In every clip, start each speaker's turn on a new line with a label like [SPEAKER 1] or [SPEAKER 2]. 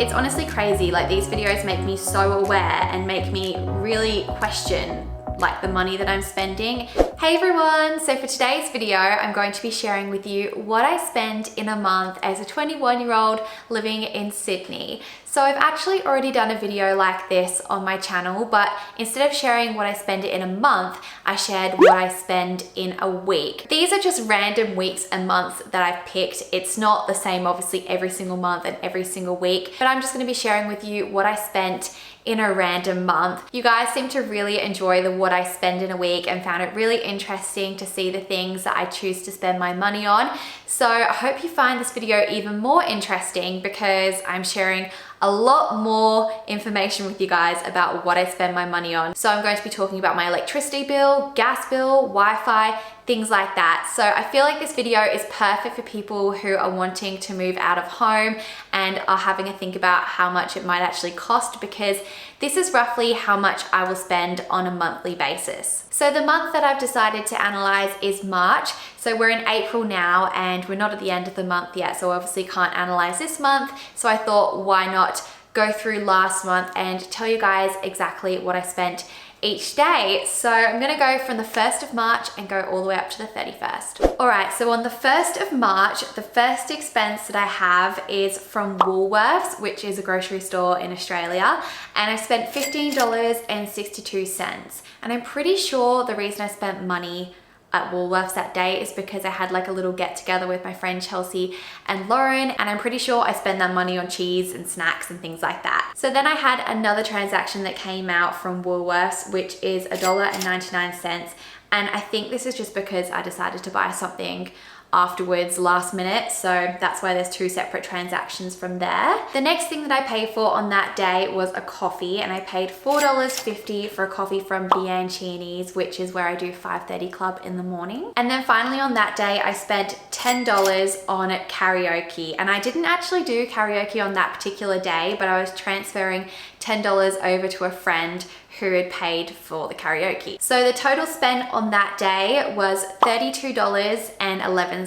[SPEAKER 1] It's honestly crazy, like these videos make me so aware and make me really question like the money that I'm spending. Hey everyone, so for today's video, I'm going to be sharing with you what I spend in a month as a 21-year-old living in Sydney. So I've actually already done a video like this on my channel, but instead of sharing what I spend in a month, I shared what I spend in a week. These are just random weeks and months that I've picked. It's not the same, obviously, every single month and every single week, but I'm just gonna be sharing with you what I spent in a random month. You guys seem to really enjoy the what I spend in a week and found it really interesting to see the things that I choose to spend my money on. So I hope you find this video even more interesting because I'm sharing a lot more information with you guys about what I spend my money on. So I'm going to be talking about my electricity bill, gas bill, Wi-Fi, things like that. So I feel like this video is perfect for people who are wanting to move out of home and are having a think about how much it might actually cost, because this is roughly how much I will spend on a monthly basis. So the month that I've decided to analyze is March. So we're in April now and we're not at the end of the month yet, so obviously can't analyze this month. So I thought, why not go through last month and tell you guys exactly what I spent each day. So I'm gonna go from the 1st of March and go all the way up to the 31st. All right, so on the 1st of March, the first expense that I have is from Woolworths, which is a grocery store in Australia, and I spent $15.62. And I'm pretty sure the reason I spent money at Woolworths that day is because I had like a little get together with my friend Chelsea and Lauren, and I'm pretty sure I spend that money on cheese and snacks and things like that. So then I had another transaction that came out from Woolworths, which is $1.99, and I think this is just because I decided to buy something afterwards last minute, so that's why there's two separate transactions from there. The next thing that I paid for on that day was a coffee, and I paid $4.50 for a coffee from Bianchini's, which is where I do 5:30 Club in the morning. And then finally on that day I spent $10 on karaoke, and I didn't actually do karaoke on that particular day, but I was transferring $10 over to a friend who had paid for the karaoke. So the total spent on that day was $32.11.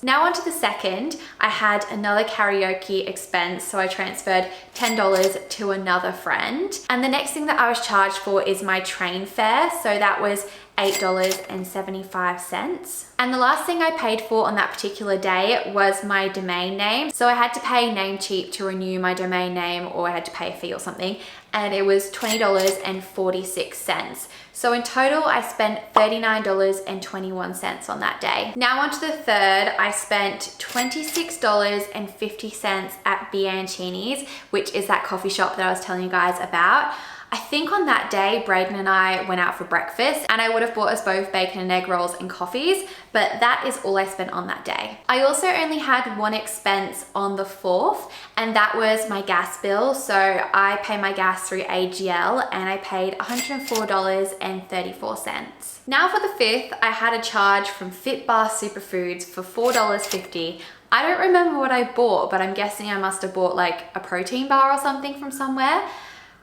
[SPEAKER 1] Now onto the second, I had another karaoke expense, so I transferred $10 to another friend. And the next thing that I was charged for is my train fare, so that was $8.75. And the last thing I paid for on that particular day was my domain name. So I had to pay Namecheap to renew my domain name, or I had to pay a fee or something, and it was $20.46. So in total, I spent $39.21 on that day. Now onto the third, I spent $26.50 at Bianchini's, which is that coffee shop that I was telling you guys about. I think on that day, Braden and I went out for breakfast, and I would have bought us both bacon and egg rolls and coffees, but that is all I spent on that day. I also only had one expense on the 4th, and that was my gas bill. So I pay my gas through AGL, and I paid $104.34. Now for the 5th, I had a charge from Fitbar Superfoods for $4.50. I don't remember what I bought, but I'm guessing I must have bought like a protein bar or something from somewhere.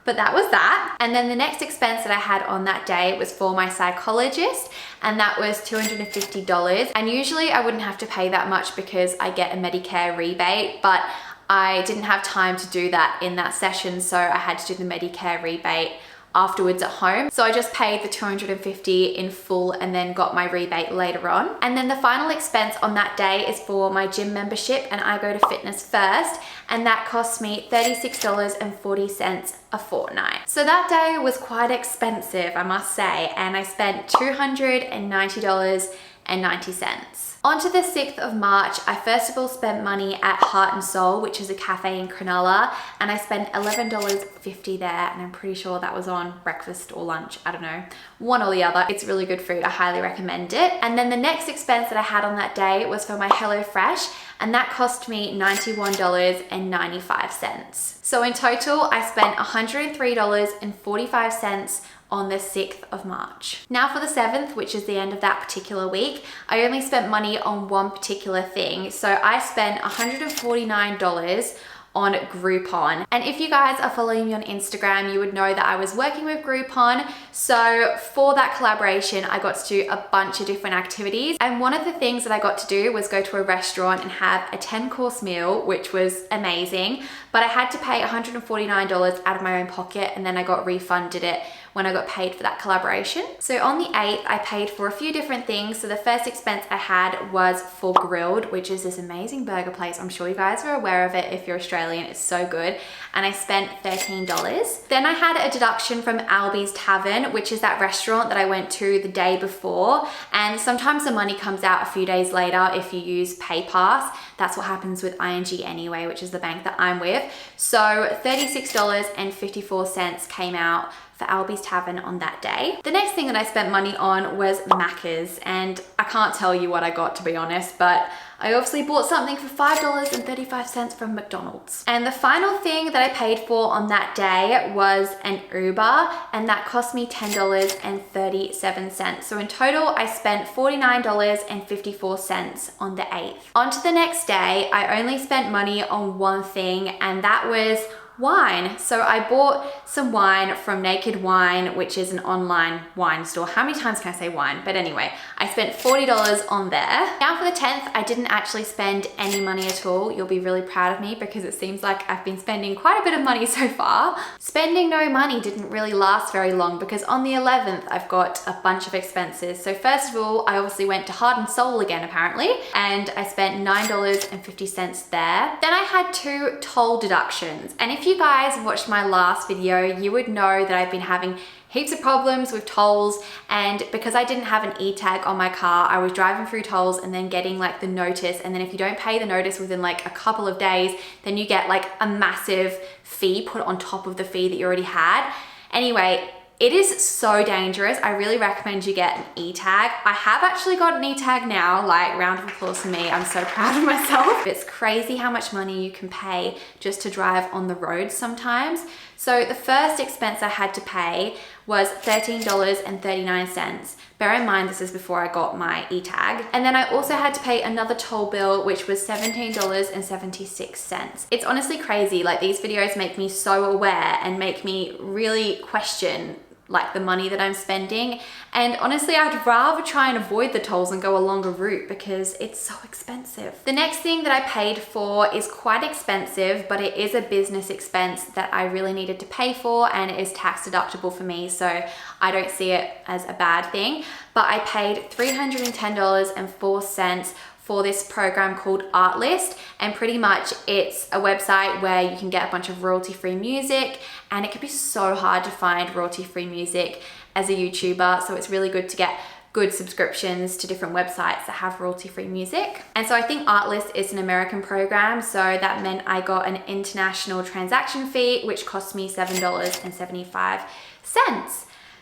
[SPEAKER 1] But that was that. And then the next expense that I had on that day was for my psychologist, and that was $250. And usually I wouldn't have to pay that much because I get a Medicare rebate, but I didn't have time to do that in that session, so I had to do the Medicare rebate afterwards at home. So I just paid the $250 in full and then got my rebate later on. And then the final expense on that day is for my gym membership, and I go to Fitness First, and that cost me $36.40 a fortnight. So that day was quite expensive, I must say, and I spent $290.90. On to the 6th of March, I first of all spent money at Heart and Soul, which is a cafe in Cronulla, and I spent $11.50 there, and I'm pretty sure that was on breakfast or lunch, I don't know, one or the other. It's really good food, I highly recommend it. And then the next expense that I had on that day was for my HelloFresh, and that cost me $91.95. So in total, I spent $103.45 on the 6th of March. Now for the 7th, which is the end of that particular week, I only spent money on one particular thing. So I spent $149 on Groupon. And if you guys are following me on Instagram, you would know that I was working with Groupon. So for that collaboration, I got to do a bunch of different activities. And one of the things that I got to do was go to a restaurant and have a 10-course meal, which was amazing. But I had to pay $149 out of my own pocket, and then I got refunded it when I got paid for that collaboration. So on the 8th, I paid for a few different things. So the first expense I had was for Grilled, which is this amazing burger place. I'm sure you guys are aware of it if you're Australian, it's so good. And I spent $13. Then I had a deduction from Albi's Tavern, which is that restaurant that I went to the day before. And sometimes the money comes out a few days later if you use PayPass. That's what happens with ING anyway, which is the bank that I'm with. So $36.54 came out for Albi's Tavern on that day. The next thing that I spent money on was Macca's, and I can't tell you what I got, to be honest, but I obviously bought something for $5.35 from McDonald's. And the final thing that I paid for on that day was an Uber, and that cost me $10.37. So in total, I spent $49.54 on the 8th. On to the next day, I only spent money on one thing, and that was wine. So I bought some wine from Naked Wine, which is an online wine store. How many times can I say wine? But anyway, I spent $40 on there. Now for the 10th, I didn't actually spend any money at all. You'll be really proud of me because it seems like I've been spending quite a bit of money so far. Spending no money didn't really last very long because on the 11th, I've got a bunch of expenses. So first of all, I obviously went to Heart and Soul again apparently, and I spent $9.50 there. Then I had 2 toll deductions. And if you guys watched my last video, you would know that I've been having heaps of problems with tolls, and because I didn't have an e-tag on my car, I was driving through tolls and then getting like the notice, and then if you don't pay the notice within like a couple of days, then you get like a massive fee put on top of the fee that you already had. Anyway, it is so dangerous. I really recommend you get an e-tag. I have actually got an e-tag now, like round of applause for me. I'm so proud of myself. It's crazy how much money you can pay just to drive on the road sometimes. So the first expense I had to pay was $13.39. Bear in mind, this is before I got my e-tag. And then I also had to pay another toll bill, which was $17.76. It's honestly crazy. Like, these videos make me so aware and make me really question like the money that I'm spending. And honestly, I'd rather try and avoid the tolls and go a longer route because it's so expensive. The next thing that I paid for is quite expensive, but it is a business expense that I really needed to pay for, and it is tax deductible for me, so I don't see it as a bad thing. But I paid $310.04 for this program called Artlist, and pretty much it's a website where you can get a bunch of royalty-free music, and it can be so hard to find royalty-free music as a YouTuber, so it's really good to get good subscriptions to different websites that have royalty-free music. And so I think Artlist is an American program, so that meant I got an international transaction fee, which cost me $7.75.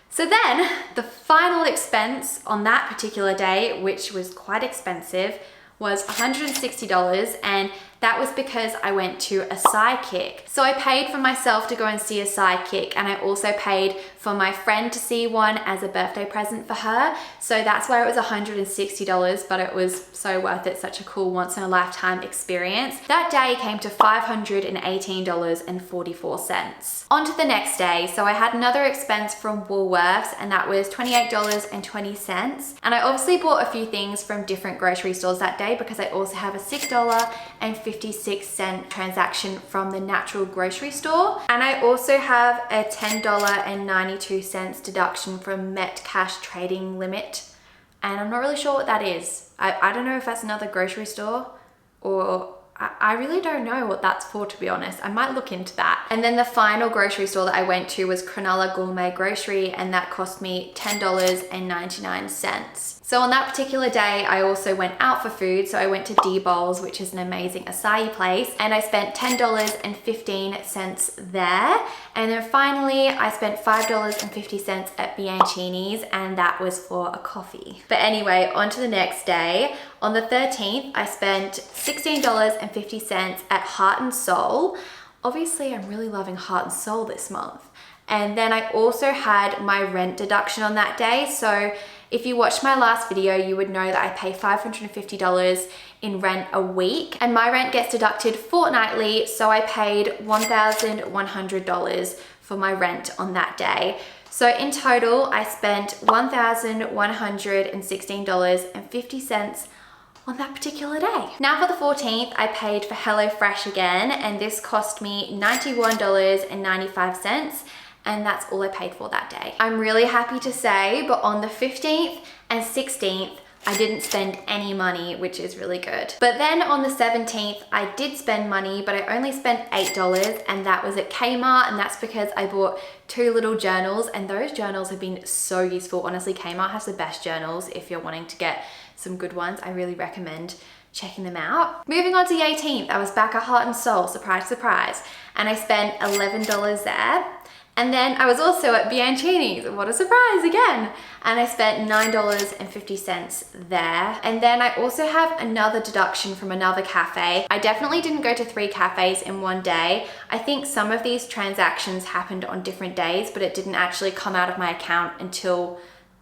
[SPEAKER 1] So then the final expense on that particular day, which was quite expensive, was $160, and that was because I went to a psychic. So I paid for myself to go and see a psychic, and I also paid for my friend to see one as a birthday present for her. So that's why it was $160, but it was so worth it, such a cool once in a lifetime experience. That day came to $518.44. On to the next day. So I had another expense from Woolworths, and that was $28.20. And I obviously bought a few things from different grocery stores that day because I also have a $6.56 transaction from the Natural grocery store. And I also have a $10.92 deduction from Met Cash Trading Limit. And I'm not really sure what that is. I don't know if that's another grocery store, or I really don't know what that's for, to be honest. I might look into that. And then the final grocery store that I went to was Cronulla Gourmet Grocery, and that cost me $10.99. So on that particular day, I also went out for food. So I went to D Bowls, which is an amazing acai place, and I spent $10.15 there. And then finally, I spent $5.50 at Bianchini's, and that was for a coffee. But anyway, on to the next day. On the 13th, I spent $16.50 at Heart and Soul. Obviously, I'm really loving Heart and Soul this month. And then I also had my rent deduction on that day. So if you watched my last video, you would know that I pay $550 in rent a week, and my rent gets deducted fortnightly. So I paid $1,100 for my rent on that day. So in total, I spent $1,116.50 on that particular day. Now for the 14th, I paid for HelloFresh again, and this cost me $91.95. And that's all I paid for that day. I'm really happy to say, but on the 15th and 16th, I didn't spend any money, which is really good. But then on the 17th, I did spend money, but I only spent $8, and that was at Kmart, and that's because I bought 2 little journals, and those journals have been so useful. Honestly, Kmart has the best journals if you're wanting to get some good ones. I really recommend checking them out. Moving on to the 18th, I was back at Heart and Soul, surprise, surprise, and I spent $11 there. And then I was also at Bianchini's, what a surprise again. And I spent $9.50 there. And then I also have another deduction from another cafe. I definitely didn't go to 3 cafes in one day. I think some of these transactions happened on different days, but it didn't actually come out of my account until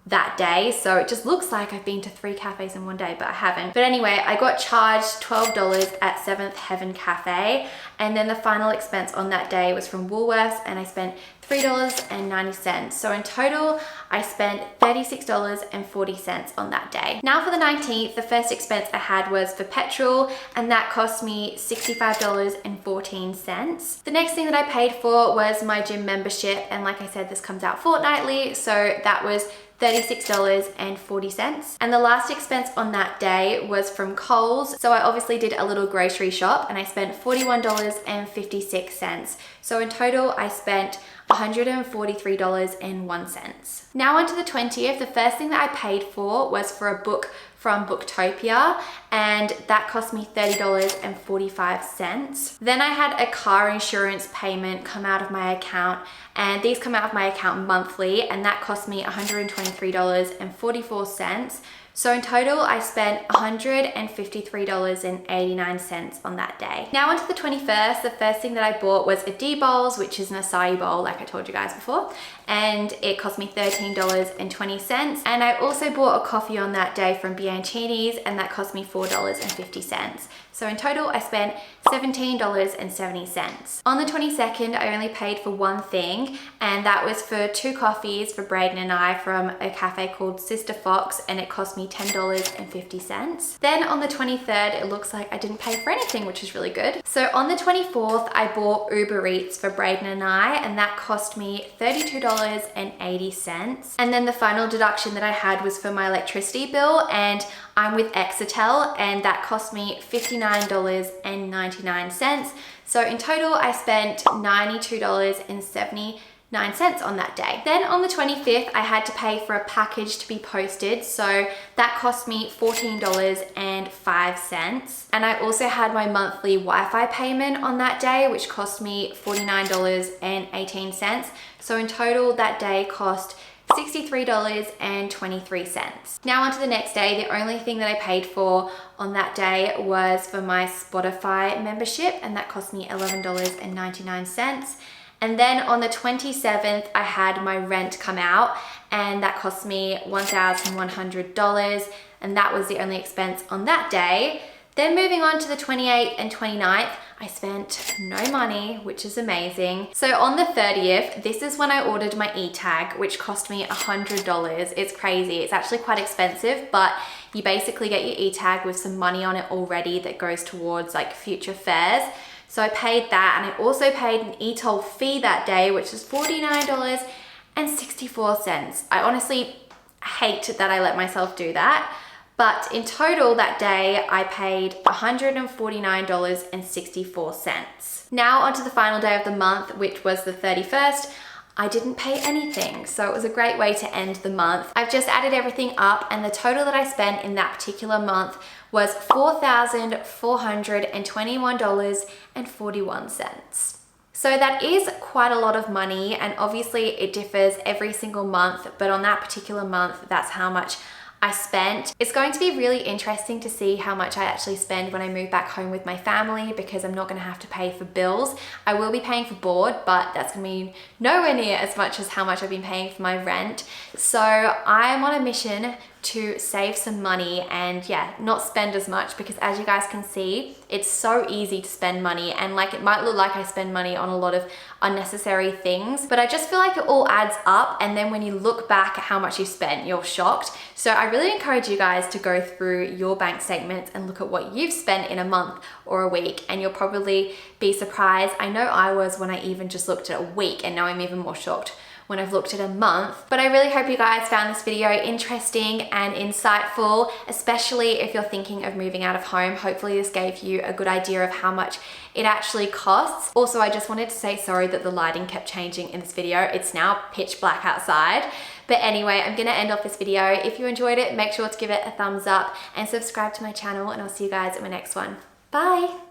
[SPEAKER 1] that day. So it just looks like I've been to 3 cafes in one day, but I haven't. But anyway, I got charged $12 at 7th Heaven Cafe. And then the final expense on that day was from Woolworths, and I spent $3.90. So in total, I spent $36.40 on that day. Now for the 19th, the first expense I had was for petrol, and that cost me $65.14. The next thing that I paid for was my gym membership, and like I said, this comes out fortnightly, so that was $36.40. And the last expense on that day was from Kohl's. So I obviously did a little grocery shop, and I spent $41.56. So in total, I spent $143.01. Now onto the 20th, the first thing that I paid for was for a book from Booktopia, and that cost me $30.45. Then I had a car insurance payment come out of my account, and these come out of my account monthly, and that cost me $123.44. So in total, I spent $153.89 on that day. Now onto the 21st, the first thing that I bought was a D bowls, which is an acai bowl, like I told you guys before, and it cost me $13.20. And I also bought a coffee on that day from Bianchini's, and that cost me $4.50. So in total, I spent $17.70. On the 22nd, I only paid for one thing, and that was for 2 coffees for Braden and I from a cafe called Sister Fox, and it cost me $10.50. Then on the 23rd, it looks like I didn't pay for anything, which is really good. So on the 24th, I bought Uber Eats for Braden and I, and that cost me $32.80. And then the final deduction that I had was for my electricity bill, and I'm with Exetel, and that cost me $59.99. So in total, I spent $92.79 on that day. Then on the 25th, I had to pay for a package to be posted. So that cost me $14.05. And I also had my monthly Wi-Fi payment on that day, which cost me $49.18. So in total, that day cost $63.23. Now onto the next day, the only thing that I paid for on that day was for my Spotify membership, and that cost me $11.99. And then on the 27th, I had my rent come out, and that cost me $1,100, and that was the only expense on that day. Then moving on to the 28th and 29th, I spent no money, which is amazing. So on the 30th, this is when I ordered my e-tag, which cost me $100. It's crazy. It's actually quite expensive, but you basically get your e-tag with some money on it already that goes towards like future fares. So I paid that, and I also paid an e-toll fee that day, which is $49.64. I honestly hate that I let myself do that. But in total that day, I paid $149.64. Now onto the final day of the month, which was the 31st. I didn't pay anything, so it was a great way to end the month. I've just added everything up, and the total that I spent in that particular month was $4,421.41. So that is quite a lot of money, and obviously it differs every single month, but on that particular month, that's how much I spent. It's going to be really interesting to see how much I actually spend when I move back home with my family, because I'm not going to have to pay for bills. I will be paying for board, but that's going to be nowhere near as much as how much I've been paying for my rent. So I am on a mission to save some money and yeah, not spend as much, because as you guys can see, it's so easy to spend money, and like it might look like I spend money on a lot of unnecessary things, but I just feel like it all adds up, and then when you look back at how much you spent, you're shocked. So I really encourage you guys to go through your bank statements and look at what you've spent in a month or a week, and you'll probably be surprised. I know I was when I even just looked at a week, and now I'm even more shocked when I've looked at a month. But I really hope you guys found this video interesting and insightful, especially if you're thinking of moving out of home. Hopefully this gave you a good idea of how much it actually costs. Also, I just wanted to say sorry that the lighting kept changing in this video. It's now pitch black outside. But anyway, I'm gonna end off this video. If you enjoyed it, make sure to give it a thumbs up and subscribe to my channel, and I'll see you guys in my next one. Bye.